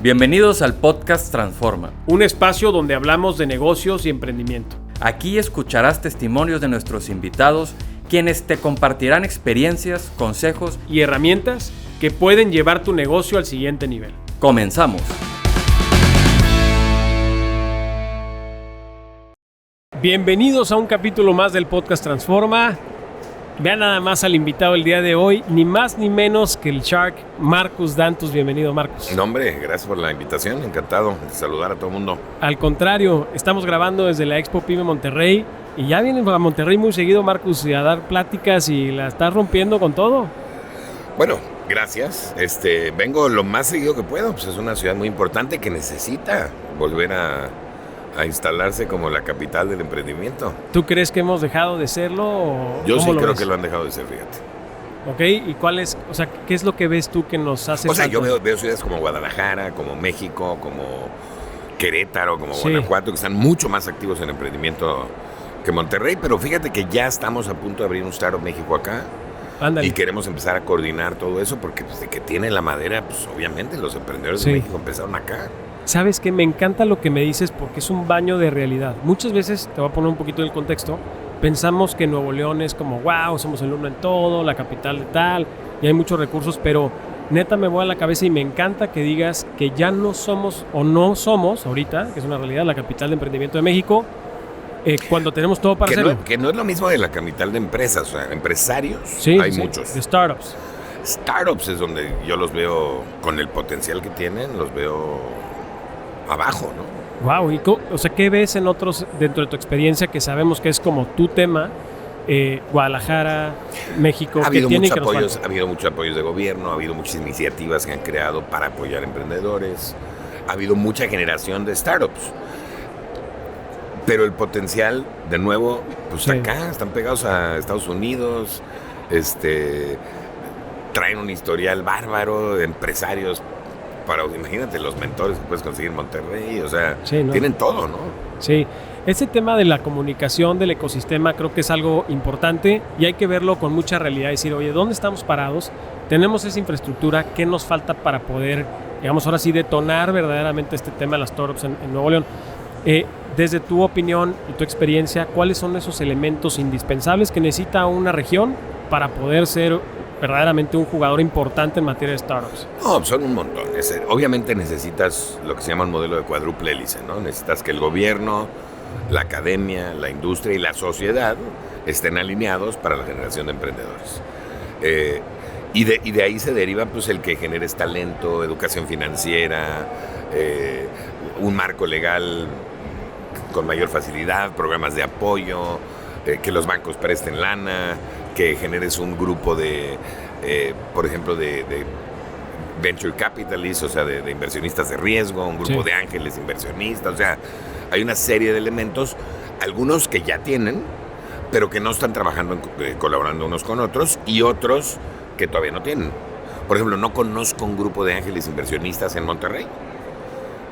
Bienvenidos al podcast Transforma. Un espacio donde hablamos de negocios y emprendimiento. Aquí escucharás testimonios de nuestros invitados, quienes te compartirán experiencias, consejos y herramientas que pueden llevar tu negocio al siguiente nivel. Comenzamos. Bienvenidos a un capítulo más del podcast Transforma. Vean nada más al invitado el día de hoy, ni más ni menos que el Shark, Marcus Dantus. Bienvenido, Marcus. No, hombre, gracias por la invitación, encantado de saludar a todo el mundo. Al contrario, estamos grabando desde la Expo Pyme Monterrey y ya vienen a Monterrey muy seguido, Marcus, a dar pláticas y la estás rompiendo con todo. Bueno, gracias. Vengo lo más seguido que puedo, pues es una ciudad muy importante que necesita volver a instalarse como la capital del emprendimiento. ¿Tú crees que hemos dejado de serlo? O yo sí creo ves? Que lo han dejado de ser, fíjate. Ok, ¿y cuál es, qué es lo que ves tú que nos hace falta? Yo veo ciudades como Guadalajara, como México, como Querétaro, como Guanajuato, que están mucho más activos en emprendimiento que Monterrey, pero fíjate que ya estamos a punto de abrir un Startup México acá. Ándale. Y queremos empezar a coordinar todo eso porque pues, de que tiene la madera, pues obviamente los emprendedores de México empezaron acá. ¿Sabes qué? Me encanta lo que me dices porque es un baño de realidad. Muchas veces, te voy a poner un poquito en el contexto, pensamos que Nuevo León es como, wow, somos el uno en todo, la capital de tal, y hay muchos recursos, pero neta me voy a la cabeza y me encanta que digas que ya no somos, o no somos ahorita, que es una realidad, la capital de emprendimiento de México, cuando tenemos todo para hacerlo. Que no es lo mismo de la capital de empresas, o sea, empresarios, hay muchos. De startups. Startups es donde yo los veo con el potencial que tienen, los veo abajo, ¿no? Wow, ¿qué ves en otros dentro de tu experiencia que sabemos que es como tu tema? Guadalajara, México, ha habido muchos apoyos de gobierno, ha habido muchas iniciativas que han creado para apoyar emprendedores, ha habido mucha generación de startups. Pero el potencial, de nuevo, pues acá, están pegados a Estados Unidos, traen un historial bárbaro de empresarios. Imagínate los mentores que puedes conseguir en Monterrey, o sea, tienen todo, ¿no? Sí, ese tema de la comunicación del ecosistema creo que es algo importante y hay que verlo con mucha realidad, decir, oye, ¿dónde estamos parados? Tenemos esa infraestructura, ¿qué nos falta para poder, digamos, ahora sí detonar verdaderamente este tema de las startups en Nuevo León? Desde tu opinión y tu experiencia, ¿cuáles son esos elementos indispensables que necesita una región para poder ser verdaderamente un jugador importante en materia de startups? No, son un montón. Obviamente necesitas lo que se llama un modelo de cuádruple hélice, ¿no? Necesitas que el gobierno, la academia, la industria y la sociedad estén alineados para la generación de emprendedores. Y de ahí se deriva pues, el que generes talento, educación financiera, un marco legal con mayor facilidad, programas de apoyo, que los bancos presten lana, que generes un grupo por ejemplo, de venture capitalists, o sea, de inversionistas de riesgo, un grupo de ángeles inversionistas, o sea, hay una serie de elementos, algunos que ya tienen, pero que no están trabajando, colaborando unos con otros, y otros que todavía no tienen. Por ejemplo, no conozco un grupo de ángeles inversionistas en Monterrey,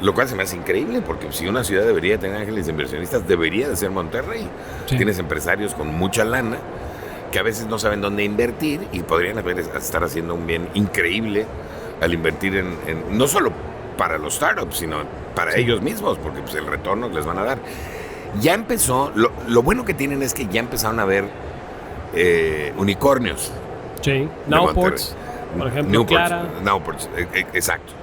lo cual se me hace increíble, porque si una ciudad debería tener ángeles inversionistas, debería de ser Monterrey. Sí. Tienes empresarios con mucha lana, que a veces no saben dónde invertir y podrían estar haciendo un bien increíble al invertir en no solo para los startups, sino para ellos mismos, porque pues, el retorno les van a dar. Ya empezó, lo bueno que tienen es que ya empezaron a ver unicornios. Sí, Nowports, por ejemplo, Nowports, exacto,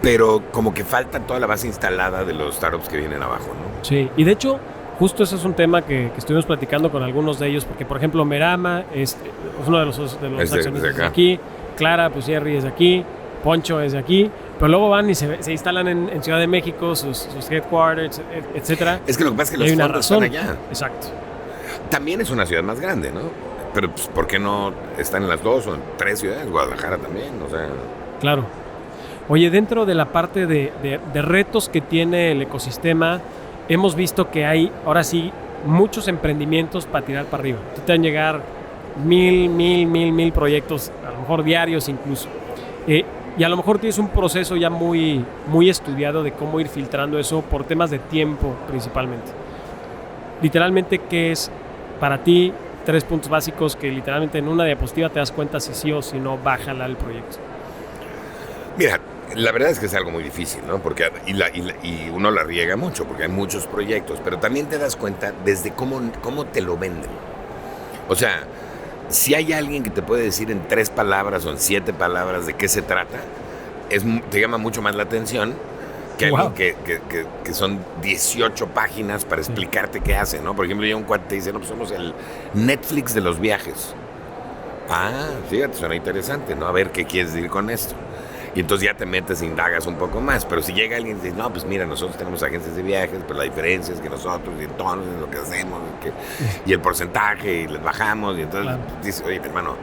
pero como que falta toda la base instalada de los startups que vienen abajo, ¿no? Sí, y de hecho, justo ese es un tema que estuvimos platicando con algunos de ellos, porque por ejemplo Merama es uno de los accionistas de aquí, Clara, pues Jerry es de aquí, Poncho es de aquí, pero luego van y se instalan en Ciudad de México, sus headquarters, etcétera. Es que lo que pasa es que los fondos están allá. Exacto. También es una ciudad más grande, ¿no? Pero pues, ¿por qué no están en las dos o en 3 ciudades? Guadalajara también, o sea... Claro. Oye, dentro de la parte de retos que tiene el ecosistema, hemos visto que hay, ahora sí, muchos emprendimientos para tirar para arriba. Te van a llegar mil proyectos, a lo mejor diarios incluso. Y a lo mejor tienes un proceso ya muy estudiado de cómo ir filtrando eso por temas de tiempo principalmente. Literalmente, ¿qué es para ti 3 puntos básicos que literalmente en una diapositiva te das cuenta si sí o si no va a jalar el proyecto? Mira, La verdad es que es algo muy difícil, ¿no? Porque, y uno la riega mucho, porque hay muchos proyectos, pero también te das cuenta desde cómo te lo venden. O sea, si hay alguien que te puede decir en 3 palabras o en 7 palabras de qué se trata, te llama mucho más la atención que Wow. alguien que son 18 páginas para explicarte qué hace, ¿no? Por ejemplo, ya un cuate te dice, no, pues somos el Netflix de los viajes. Ah, fíjate, suena interesante, ¿no? A ver qué quieres decir con esto. Y entonces ya te metes e indagas un poco más. Pero si llega alguien y dice, no, pues mira, nosotros tenemos agencias de viajes, pero la diferencia es que nosotros, y entonces lo que hacemos, y el porcentaje, y les bajamos, y entonces Claro. dices, oye, mi hermano,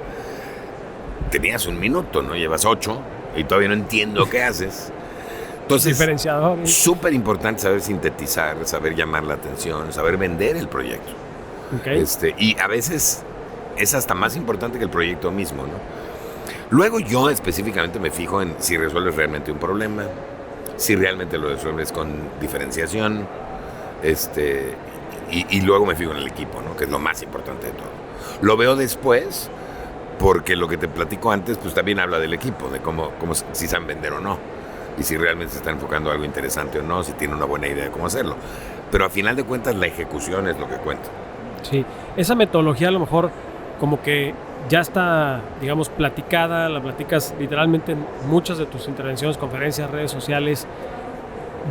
tenías 1 minuto, ¿no? Llevas 8, y todavía no entiendo qué haces. Entonces, Diferenciador. súper importante saber sintetizar, saber llamar la atención, saber vender el proyecto. Ok. Y a veces es hasta más importante que el proyecto mismo, ¿no? Luego yo específicamente me fijo en si resuelves realmente un problema, si realmente lo resuelves con diferenciación, y luego me fijo en el equipo, ¿no? Que es lo más importante de todo. Lo veo después porque lo que te platico antes pues también habla del equipo, de cómo si saben vender o no, y si realmente se están enfocando en algo interesante o no, si tienen una buena idea de cómo hacerlo. Pero a final de cuentas la ejecución es lo que cuenta. Sí, esa metodología a lo mejor como que ya está, digamos, platicada, la platicas literalmente en muchas de tus intervenciones, conferencias, redes sociales.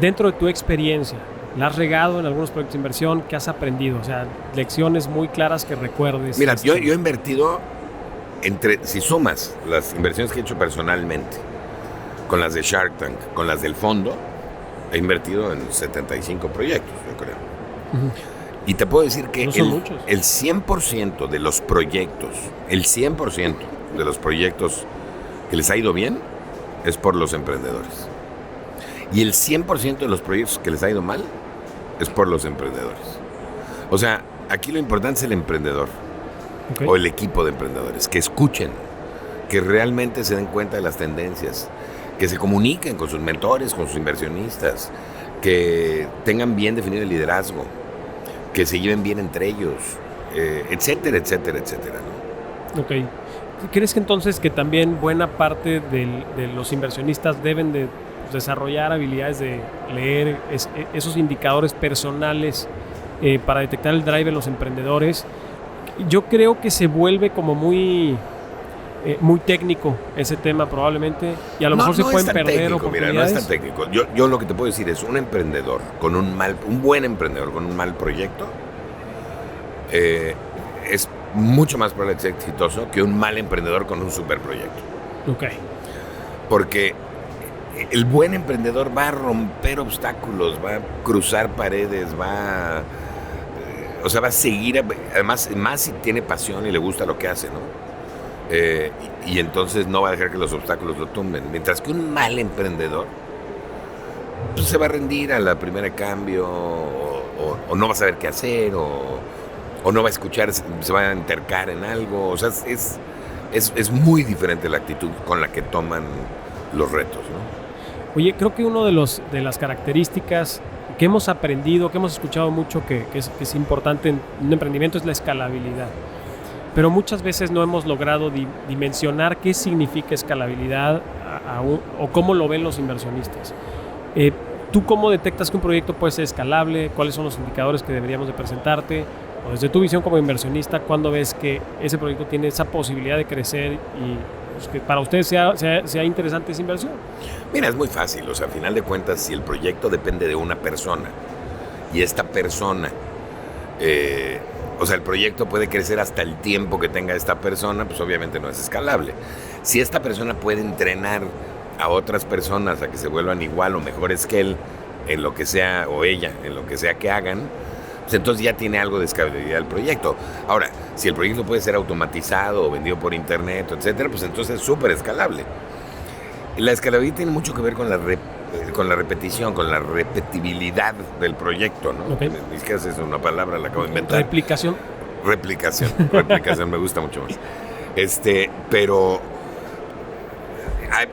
Dentro de tu experiencia, ¿la has regado en algunos proyectos de inversión? ¿Qué has aprendido? O sea, lecciones muy claras que recuerdes. Mira, yo he invertido si sumas las inversiones que he hecho personalmente, con las de Shark Tank, con las del fondo, he invertido en 75 proyectos, yo creo. Ujú. Y te puedo decir que No son muchos. el 100% de los proyectos, el 100% de los proyectos que les ha ido bien es por los emprendedores. Y el 100% de los proyectos que les ha ido mal es por los emprendedores. O sea, aquí lo importante es el emprendedor. Ok. O el equipo de emprendedores, que escuchen, que realmente se den cuenta de las tendencias, que se comuniquen con sus mentores, con sus inversionistas, que tengan bien definido el liderazgo, que se lleven bien entre ellos, etcétera, etcétera, etcétera, ¿no? Ok. ¿Crees que entonces que también buena parte de los inversionistas deben de desarrollar habilidades de leer esos indicadores personales para detectar el drive en los emprendedores? Yo creo que se vuelve como muy técnico ese tema probablemente, y a lo mejor se pueden perder técnico, mira, no es oportunidades. tan técnico. Yo lo que te puedo decir es un emprendedor un buen emprendedor con un mal proyecto es mucho más probable de ser exitoso que un mal emprendedor con un super proyecto. Ok. Porque el buen emprendedor va a romper obstáculos, va a cruzar paredes, va a seguir, además, más si tiene pasión y le gusta lo que hace, ¿no? Y entonces no va a dejar que los obstáculos lo tumben. Mientras que un mal emprendedor pues, se va a rendir a la primera cambio, o no va a saber qué hacer, o no va a escuchar, se va a entercar en algo. O sea, es muy diferente la actitud con la que toman los retos, ¿no? Oye, creo que una de las características que hemos aprendido, que hemos escuchado mucho que es importante en un emprendimiento es la escalabilidad. Pero muchas veces no hemos logrado dimensionar qué significa escalabilidad o cómo lo ven los inversionistas. ¿Tú cómo detectas que un proyecto puede ser escalable? ¿Cuáles son los indicadores que deberíamos de presentarte? O desde tu visión como inversionista, ¿cuándo ves que ese proyecto tiene esa posibilidad de crecer y pues, que para ustedes sea interesante esa inversión? Mira, es muy fácil. O sea, al final de cuentas, si el proyecto depende de una persona y esta persona... el proyecto puede crecer hasta el tiempo que tenga esta persona, pues obviamente no es escalable. Si esta persona puede entrenar a otras personas a que se vuelvan igual o mejores que él en lo que sea, o ella, en lo que sea que hagan, pues entonces ya tiene algo de escalabilidad el proyecto. Ahora, si el proyecto puede ser automatizado o vendido por internet, etcétera, pues entonces es súper escalable. Y la escalabilidad tiene mucho que ver con la repetición, con la repetibilidad del proyecto, ¿no? Okay. Es que es una palabra, la acabo de inventar. Replicación. Replicación me gusta mucho más. Pero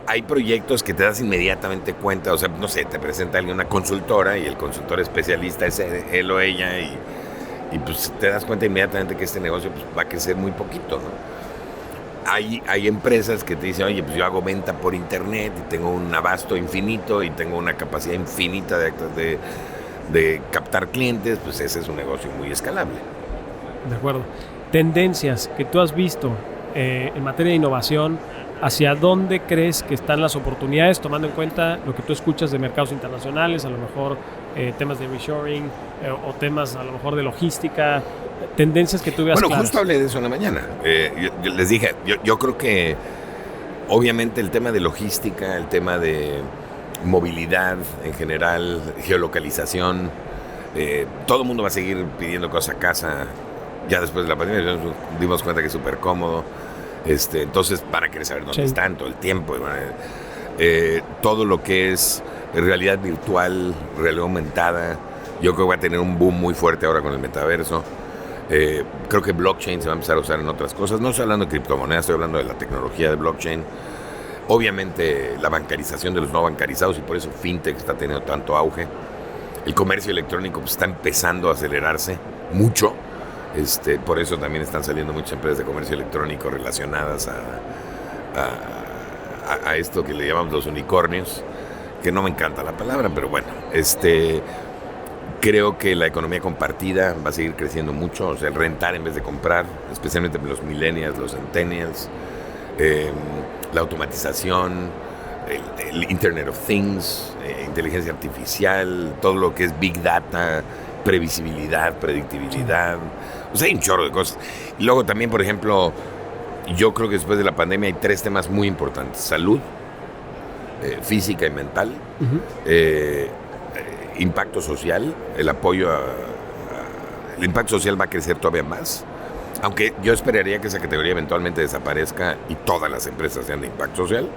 hay proyectos que te das inmediatamente cuenta, o sea, no sé, te presenta alguien una consultora y el consultor especialista es él o ella y pues te das cuenta inmediatamente que este negocio pues, va a crecer muy poquito, ¿no? hay empresas que te dicen, oye, pues yo hago venta por internet y tengo un abasto infinito y tengo una capacidad infinita de captar clientes, pues ese es un negocio muy escalable. De acuerdo. Tendencias que tú has visto en materia de innovación, ¿hacia dónde crees que están las oportunidades, tomando en cuenta lo que tú escuchas de mercados internacionales, a lo mejor temas de reshoring o temas a lo mejor de logística, tendencias que tú veas Bueno, claras? justo hablé de eso en la mañana. Yo les dije, yo creo que obviamente el tema de logística, el tema de movilidad en general, geolocalización, todo el mundo va a seguir pidiendo cosas a casa. Ya después de la pandemia nos dimos cuenta que es súper cómodo. Entonces van a querer saber dónde están todo el tiempo. Todo lo que es realidad virtual, realidad aumentada, yo creo que va a tener un boom muy fuerte ahora con el metaverso. Creo que blockchain se va a empezar a usar en otras cosas. No estoy hablando de criptomonedas, estoy hablando de la tecnología de blockchain. Obviamente la bancarización de los no bancarizados, y por eso fintech está teniendo tanto auge. El comercio electrónico pues, está empezando a acelerarse mucho. Por eso también están saliendo muchas empresas de comercio electrónico relacionadas a esto que le llamamos los unicornios, que no me encanta la palabra, pero bueno, creo que la economía compartida va a seguir creciendo mucho, o sea, el rentar en vez de comprar, especialmente los millennials, los centennials, la automatización, el Internet of Things, inteligencia artificial, todo lo que es Big Data, previsibilidad, predictibilidad, o sea, hay un chorro de cosas. Y luego también, por ejemplo, yo creo que después de la pandemia hay 3 temas muy importantes: salud, física y mental, impacto social, el apoyo el impacto social va a crecer todavía más, aunque yo esperaría que esa categoría eventualmente desaparezca y todas las empresas sean de impacto social,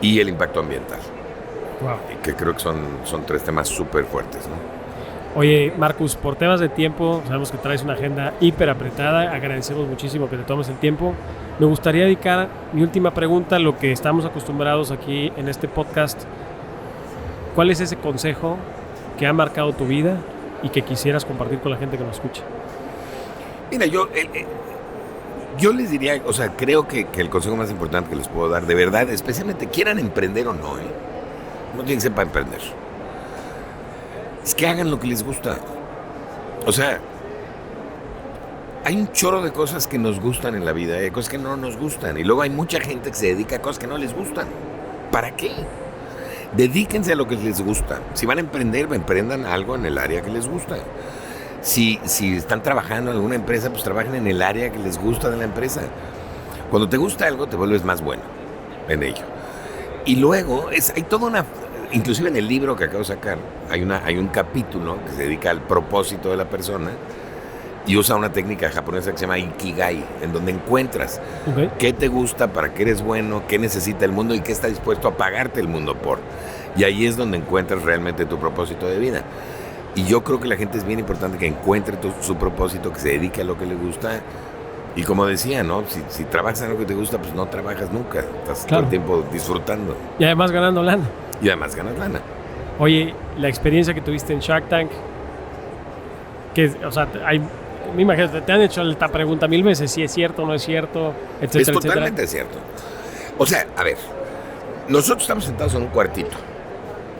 y el impacto ambiental. Wow. Que creo que son 3 temas súper fuertes, ¿no? Oye, Marcus, por temas de tiempo, sabemos que traes una agenda hiper apretada, agradecemos muchísimo que te tomes el tiempo. Me gustaría dedicar mi última pregunta a lo que estamos acostumbrados aquí en este podcast. ¿Cuál es ese consejo que ha marcado tu vida y que quisieras compartir con la gente que nos escucha? Mira, yo les diría, o sea, creo que el consejo más importante que les puedo dar, de verdad, especialmente quieran emprender o no, no tienen que ser para emprender, es que hagan lo que les gusta. O sea, hay un chorro de cosas que nos gustan en la vida, hay cosas que no nos gustan, y luego hay mucha gente que se dedica a cosas que no les gustan. ¿Para qué? Dedíquense a lo que les gusta. Si van a emprender, emprendan algo en el área que les gusta. Si están trabajando en alguna empresa, pues trabajen en el área que les gusta de la empresa. Cuando te gusta algo, te vuelves más bueno en ello. Y luego, hay toda una... Inclusive en el libro que acabo de sacar, hay un capítulo que se dedica al propósito de la persona y usa una técnica japonesa que se llama Ikigai, en donde encuentras qué te gusta, para qué eres bueno, qué necesita el mundo y qué está dispuesto a pagarte el mundo por. Y ahí es donde encuentras realmente tu propósito de vida. Y yo creo que la gente es bien importante que encuentre su propósito, que se dedique a lo que le gusta. Y como decía, ¿no? Si trabajas en lo que te gusta, pues no trabajas nunca. Estás todo el tiempo disfrutando. Y además ganando lana. Y además ganas lana. Oye, la experiencia que tuviste en Shark Tank, o sea, me imagino, te han hecho esta pregunta 1000 veces, si es cierto o no es cierto, etcétera, es totalmente cierto. O sea, a ver, nosotros estamos sentados en un cuartito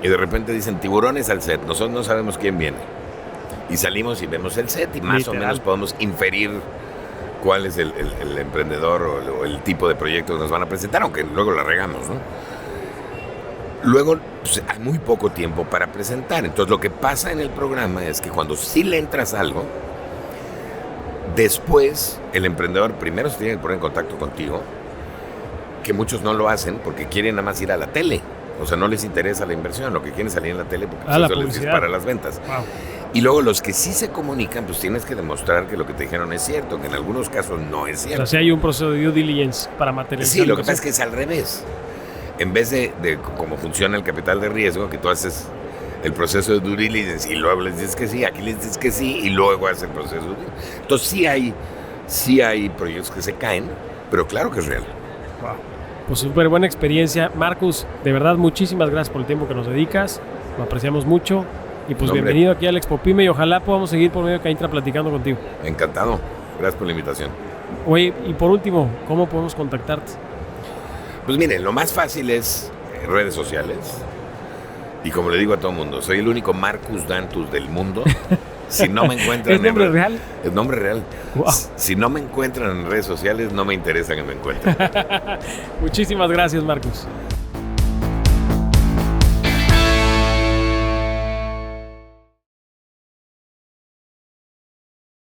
y de repente dicen tiburones al set, nosotros no sabemos quién viene. Y salimos y vemos el set y más o menos podemos inferir cuál es el emprendedor o el tipo de proyecto que nos van a presentar, aunque luego la regamos, ¿no? Luego, pues, hay muy poco tiempo para presentar. Entonces, lo que pasa en el programa es que cuando sí le entras algo, después el emprendedor primero se tiene que poner en contacto contigo, que muchos no lo hacen porque quieren nada más ir a la tele. O sea, no les interesa la inversión, lo que quieren es salir en la tele porque eso les dispara las ventas. Wow. Y luego los que sí se comunican, pues tienes que demostrar que lo que te dijeron es cierto, que en algunos casos no es cierto. O sea, sí hay un proceso de due diligence para materializar. Sí, lo que pasa es que es al revés. En vez de cómo funciona el capital de riesgo, que tú haces el proceso de due diligence y luego les dices que sí, aquí les dices que sí y luego haces el proceso de due diligence. Entonces sí hay proyectos que se caen, pero claro que es real. Wow. Pues súper buena experiencia. Marcus, de verdad, muchísimas gracias por el tiempo que nos dedicas. Lo apreciamos mucho. Y pues bienvenido aquí al Expo Pyme y ojalá podamos seguir por medio de Caintra platicando contigo. Encantado. Gracias por la invitación. Oye, y por último, ¿cómo podemos contactarte? Pues miren, lo más fácil es redes sociales. Y como le digo a todo el mundo, soy el único Marcus Dantus del mundo. Si no me encuentran... ¿Es nombre real? Es nombre real. Wow. Si no me encuentran en redes sociales, no me interesa que me encuentren. Muchísimas gracias, Marcus.